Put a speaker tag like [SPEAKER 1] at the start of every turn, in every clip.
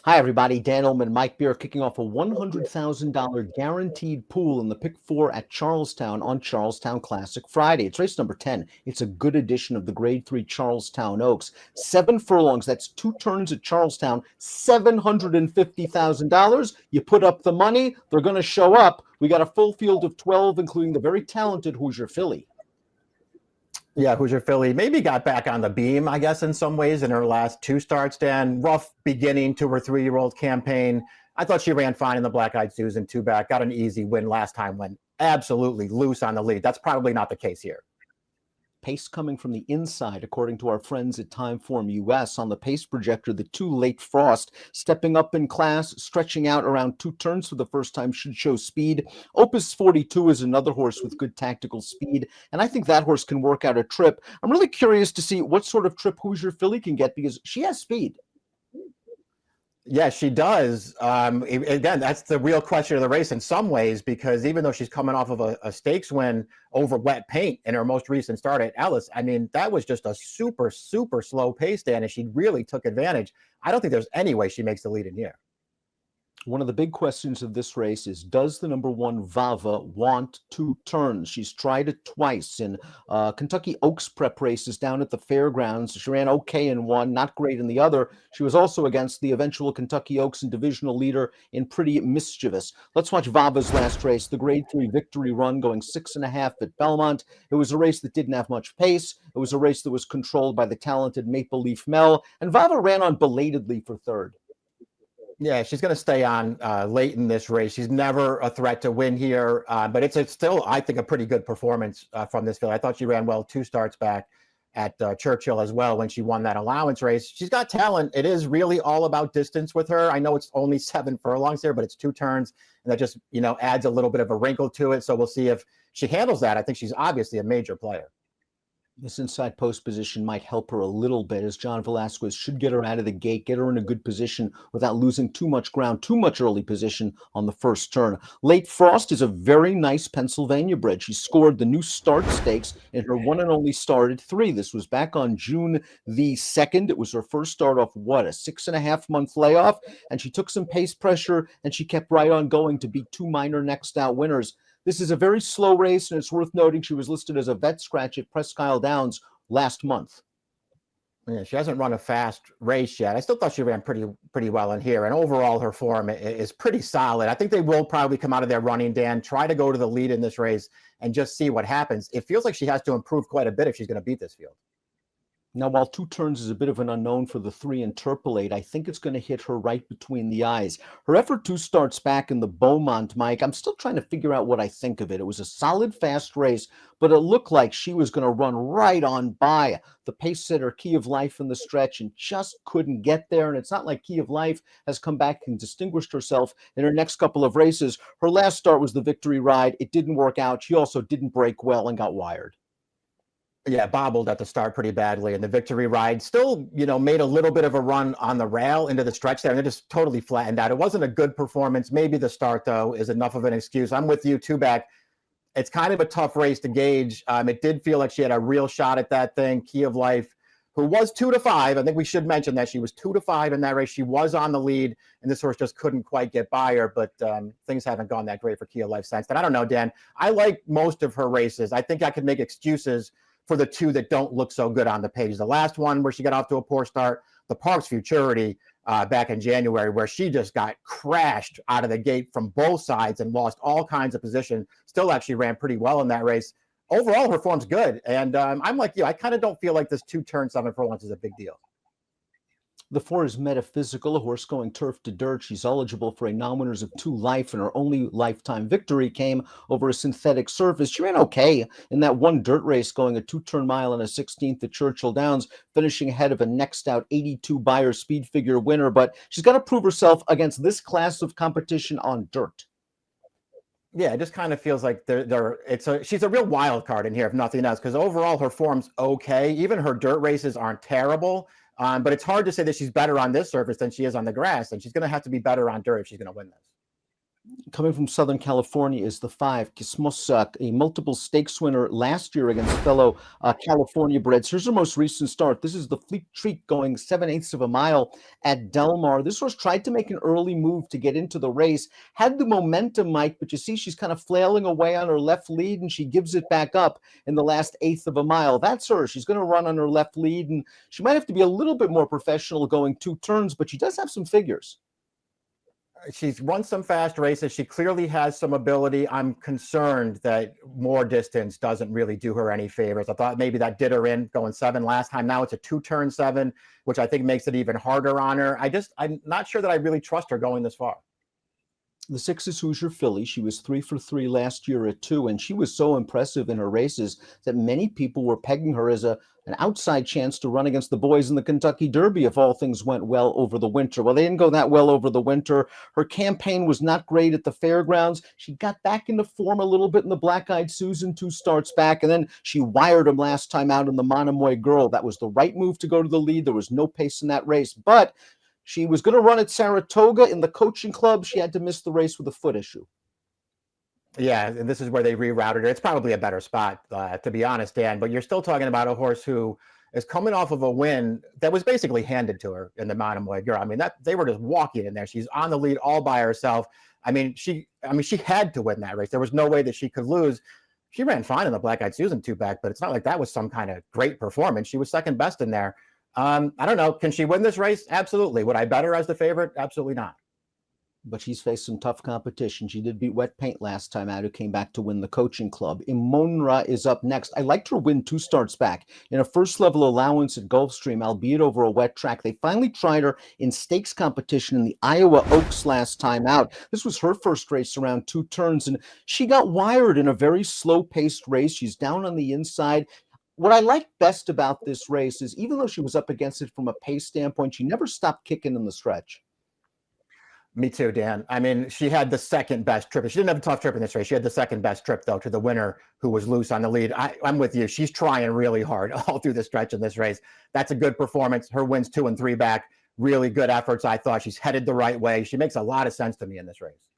[SPEAKER 1] Hi, everybody. Dan Illman, Mike Beer kicking off a $100,000 guaranteed pool in the Pick Four at Charlestown on Charlestown Classic Friday. It's race number 10. It's a good edition of the Grade 3 Charlestown Oaks. 7 furlongs. That's 2 turns at Charlestown. $750,000. You put up the money, they're going to show up. We got a full field of 12, including the very talented Hoosier Filly.
[SPEAKER 2] Yeah, Hoosier Philly maybe got back on the beam, I guess, in some ways in her last two starts, Dan. Rough beginning to her 3-year-old campaign. I thought she ran fine in the Black Eyed Susan two-back. Got an easy win last time, went absolutely loose on the lead. That's probably not the case here.
[SPEAKER 1] Pace coming from the inside, according to our friends at Timeform US. On the pace projector, the 2 Late Frost stepping up in class, stretching out around 2 turns for the first time, should show speed. Opus 42 is another horse with good tactical speed, and I think that horse can work out a trip. I'm really curious to see what sort of trip Hoosier Filly can get because she has speed.
[SPEAKER 2] Yeah, she does. Again, that's the real question of the race in some ways, because even though she's coming off of a stakes win over wet paint in her most recent start at Ellis, I mean, that was just a super, super slow pace, Dan, and she really took advantage. I don't think there's any way she makes the lead in here.
[SPEAKER 1] One of the big questions of this race is, does the number 1 Vava want 2 turns? She's tried it twice in Kentucky Oaks prep races down at the fairgrounds. She ran okay in one, not great in the other. She was also against the eventual Kentucky Oaks and divisional leader in Pretty Mischievous. Let's watch Vava's last race, the Grade 3 victory run, going 6.5 at Belmont. It was a race that didn't have much pace. It was a race that was controlled by the talented Maple Leaf Mel, and Vava ran on belatedly for third.
[SPEAKER 2] Yeah, she's going to stay on late in this race. She's never a threat to win here, but it's still, I think, a pretty good performance from this field. I thought she ran well 2 starts back at Churchill as well when she won that allowance race. She's got talent. It is really all about distance with her. I know it's only 7 furlongs here, but it's 2 turns, and that just, adds a little bit of a wrinkle to it. So we'll see if she handles that. I think she's obviously a major player.
[SPEAKER 1] This inside post position might help her a little bit, as John Velasquez should get her out of the gate, get her in a good position without losing too much ground, too much early position on the first turn. Late Frost is a very nice Pennsylvania bred. She scored the new start stakes in her one and only start at 3. This was back on June the 2nd. It was her first start off, a 6.5-month layoff, and she took some pace pressure, and she kept right on going to beat 2 minor next out winners. This is a very slow race, and it's worth noting she was listed as a vet scratch at Presque Isle Downs last month.
[SPEAKER 2] Yeah, she hasn't run a fast race yet. I still thought she ran pretty well in here, and overall her form is pretty solid. I think they will probably come out of their running, Dan, try to go to the lead in this race and just see what happens. It feels like she has to improve quite a bit if she's going to beat this field.
[SPEAKER 1] Now, while 2 turns is a bit of an unknown for the 3 Interpolate, I think it's going to hit her right between the eyes. Her effort 2 starts back in the Beaumont, Mike, I'm still trying to figure out what I think of it. It was a solid, fast race, but it looked like she was going to run right on by the pace setter, Key of Life, in the stretch and just couldn't get there. And it's not like Key of Life has come back and distinguished herself in her next couple of races. Her last start was the Victory Ride. It didn't work out. She also didn't break well and got wired.
[SPEAKER 2] Yeah, bobbled at the start pretty badly. And the Victory Ride still, made a little bit of a run on the rail into the stretch there, and it just totally flattened out. It wasn't a good performance. Maybe the start, though, is enough of an excuse. I'm with you, two-back. It's kind of a tough race to gauge. It did feel like she had a real shot at that thing. Key of Life, who was 2-5. I think we should mention that she was 2-5 in that race. She was on the lead, and this horse just couldn't quite get by her, but things haven't gone that great for Key of Life since then. I don't know, Dan. I like most of her races. I think I could make excuses for the 2 that don't look so good on the page. The last one where she got off to a poor start, the Parks Futurity back in January, where she just got crashed out of the gate from both sides and lost all kinds of position. Still actually ran pretty well in that race. Overall, her form's good. And I'm like you. I kind of don't feel like this 2-turn 7 furlongs is a big deal.
[SPEAKER 1] The 4 is Metaphysical, a horse going turf to dirt. She's eligible for a non-winners of 2 life, and her only lifetime victory came over a synthetic surface. She ran okay in that one dirt race, going a 2-turn mile and a 16th at Churchill Downs, finishing ahead of a next out 82 Beyer speed figure winner. But she's got to prove herself against this class of competition on dirt.
[SPEAKER 2] Yeah, it just kind of feels like she's a real wild card in here, if nothing else, because overall her form's okay. Even her dirt races aren't terrible. But it's hard to say that she's better on this surface than she is on the grass, and she's going to have to be better on dirt if she's going to win this.
[SPEAKER 1] Coming from Southern California is the 5, Kismosak, a multiple stakes winner last year against fellow California breds. Here's her most recent start. This is the Fleet Treat going 7/8 of a mile at Del Mar. This horse tried to make an early move to get into the race, had the momentum, Mike, but you see she's kind of flailing away on her left lead, and she gives it back up in the last eighth of a mile. That's her. She's going to run on her left lead, and she might have to be a little bit more professional going 2 turns, but she does have some figures.
[SPEAKER 2] She's run some fast races. She clearly has some ability. I'm concerned that more distance doesn't really do her any favors. I thought maybe that did her in going 7 last time. Now it's a 2-turn 7, which I think makes it even harder on her. I'm not sure that I really trust her going this far.
[SPEAKER 1] The 6 is Hoosier Philly. She was 3 for 3 last year at 2, and she was so impressive in her races that many people were pegging her as an outside chance to run against the boys in the Kentucky Derby if all things went well over the winter. Well, they didn't go that well over the winter. Her campaign was not great at the fairgrounds. She got back into form a little bit in the Black-Eyed Susan 2 starts back, and then she wired him last time out in the Monomoy Girl. That was the right move to go to the lead. There was no pace in that race, but she was going to run at Saratoga in the coaching club. She had to miss the race with a foot issue.
[SPEAKER 2] Yeah, and this is where they rerouted her. It's probably a better spot, to be honest, Dan, but you're still talking about a horse who is coming off of a win that was basically handed to her in the Monomoy Girl. I mean, that they were just walking in there. She's on the lead all by herself. She had to win that race. There was no way that she could lose. She ran fine in the Black-Eyed Susan 2 back, but it's not like that was some kind of great performance. She was second best in there. I don't know. Can she win this race? Absolutely. Would I bet her as the favorite? Absolutely not.
[SPEAKER 1] But she's faced some tough competition. She did beat Wet Paint last time out, who came back to win the coaching club. Imonra is up next. I liked her win 2 starts back in a first level allowance at Gulfstream, albeit over a wet track. They finally tried her in stakes competition in the Iowa Oaks last time out. This was her first race around 2 turns, and she got wired in a very slow-paced race. She's down on the inside. What I like best about this race is even though she was up against it from a pace standpoint, she never stopped kicking in the stretch.
[SPEAKER 2] Me too, Dan. I mean, she had the second best trip. She didn't have a tough trip in this race. She had the second best trip, though, to the winner who was loose on the lead. I'm with you. She's trying really hard all through the stretch in this race. That's a good performance. Her wins 2 and 3 back. Really good efforts, I thought. She's headed the right way. She makes a lot of sense to me in this race.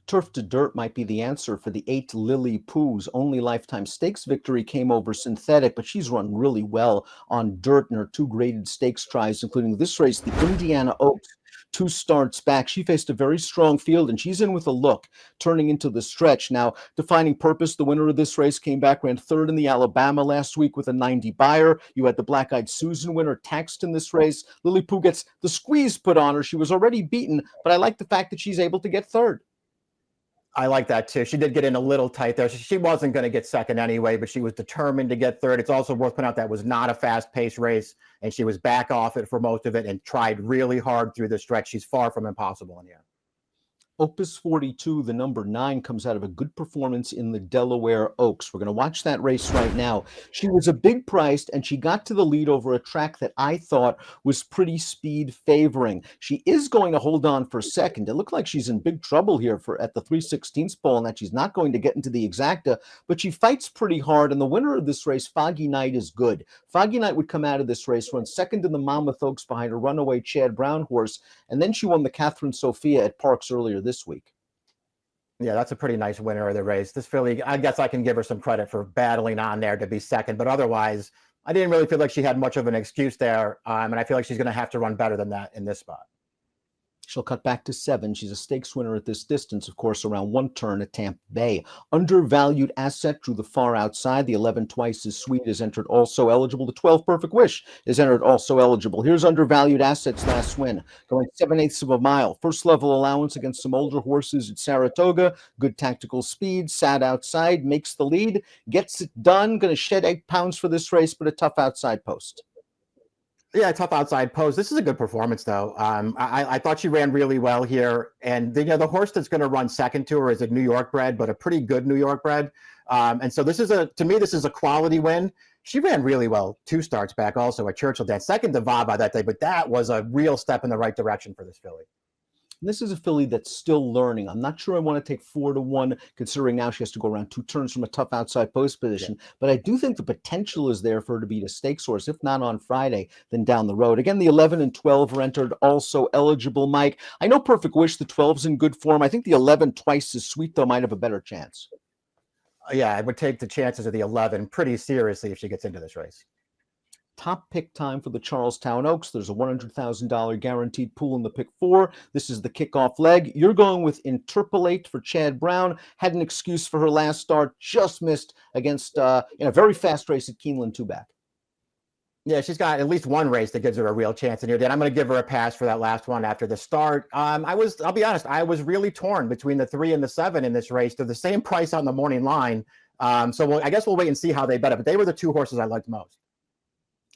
[SPEAKER 1] Turf to dirt might be the answer for the 8 Lily Pooh's only lifetime stakes victory came over synthetic, but she's run really well on dirt in her 2 graded stakes tries, including this race, the Indiana Oaks. 2 starts back. She faced a very strong field, and she's in with a look, turning into the stretch. Now, defining purpose, the winner of this race came back, ran 3rd in the Alabama last week with a 90 buyer. You had the Black-Eyed Susan winner taxed in this race. Lily Pooh gets the squeeze put on her. She was already beaten, but I like the fact that she's able to get 3rd.
[SPEAKER 2] I like that too. She did get in a little tight there. She wasn't going to get second anyway, but she was determined to get 3rd. It's also worth pointing out that was not a fast-paced race, and she was back off it for most of it and tried really hard through the stretch. She's far from impossible in here.
[SPEAKER 1] Opus 42, the number 9, comes out of a good performance in the Delaware Oaks. We're going to watch that race right now. She was a big priced, and she got to the lead over a track that I thought was pretty speed favoring. She is going to hold on for second. It looked like she's in big trouble here at the 3/16 pole, and that she's not going to get into the exacta, but she fights pretty hard, and the winner of this race, Foggy Night, is good. Foggy Night would come out of this race, run second in the Monmouth Oaks behind a runaway Chad Brown horse, and then she won the Catherine Sophia at Parks earlier this week.
[SPEAKER 2] Yeah, that's a pretty nice winner of the race. This filly, I guess I can give her some credit for battling on there to be second, but otherwise, I didn't really feel like she had much of an excuse there, and I feel like she's going to have to run better than that in this spot.
[SPEAKER 1] She'll cut back to 7. She's a stakes winner at this distance, of course, around 1 turn at Tampa Bay. Undervalued Asset drew the far outside. The 11 Twice as Sweet is entered also eligible. The 12 Perfect Wish is entered also eligible. Here's Undervalued Asset's last win, going 7/8 of a mile. First level allowance against some older horses at Saratoga. Good tactical speed, sat outside, makes the lead, gets it done. Going to shed 8 pounds for this race, but a tough outside post.
[SPEAKER 2] Yeah, tough outside pose. This is a good performance, though. I thought she ran really well here, and the horse that's going to run second to her is a New York bred, but a pretty good New York bred. And so this is a quality win. She ran really well 2 starts back, also at Churchill. Dan second to Vava that day, but that was a real step in the right direction for this filly.
[SPEAKER 1] And this is a filly that's still learning. I'm not sure I want to take 4-1, considering now she has to go around 2 turns from a tough outside post position. Yeah. But I do think the potential is there for her to beat a stakes horse, if not on Friday, then down the road. Again, the 11 and 12 are entered, also eligible, Mike. I know Perfect Wish, the 12's in good form. I think the 11 twice as sweet, though, might have a better chance.
[SPEAKER 2] Yeah, I would take the chances of the 11 pretty seriously if she gets into this race.
[SPEAKER 1] Top pick time for the Charlestown Oaks. There's a $100,000 guaranteed pool in the pick 4. This is the kickoff leg. You're going with Interpolate for Chad Brown. Had an excuse for her last start. Just missed against in a very fast race at Keeneland 2-back.
[SPEAKER 2] Yeah, she's got at least one race that gives her a real chance in here. Then I'm going to give her a pass for that last one after the start. I'll be honest, I was really torn between the 3 and the 7 in this race. They're the same price on the morning line. So I guess we'll wait and see how they bet it. But they were the 2 horses I liked most.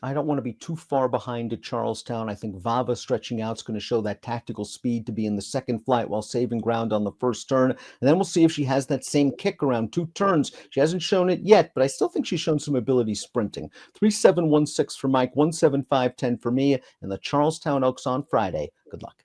[SPEAKER 1] I don't want to be too far behind at Charlestown. I think Vava stretching out is going to show that tactical speed to be in the second flight while saving ground on the first turn. And then we'll see if she has that same kick around 2 turns. She hasn't shown it yet, but I still think she's shown some ability sprinting. 3-7-1-6 for Mike, 1-7-5-10 for me, and the Charlestown Oaks on Friday. Good luck.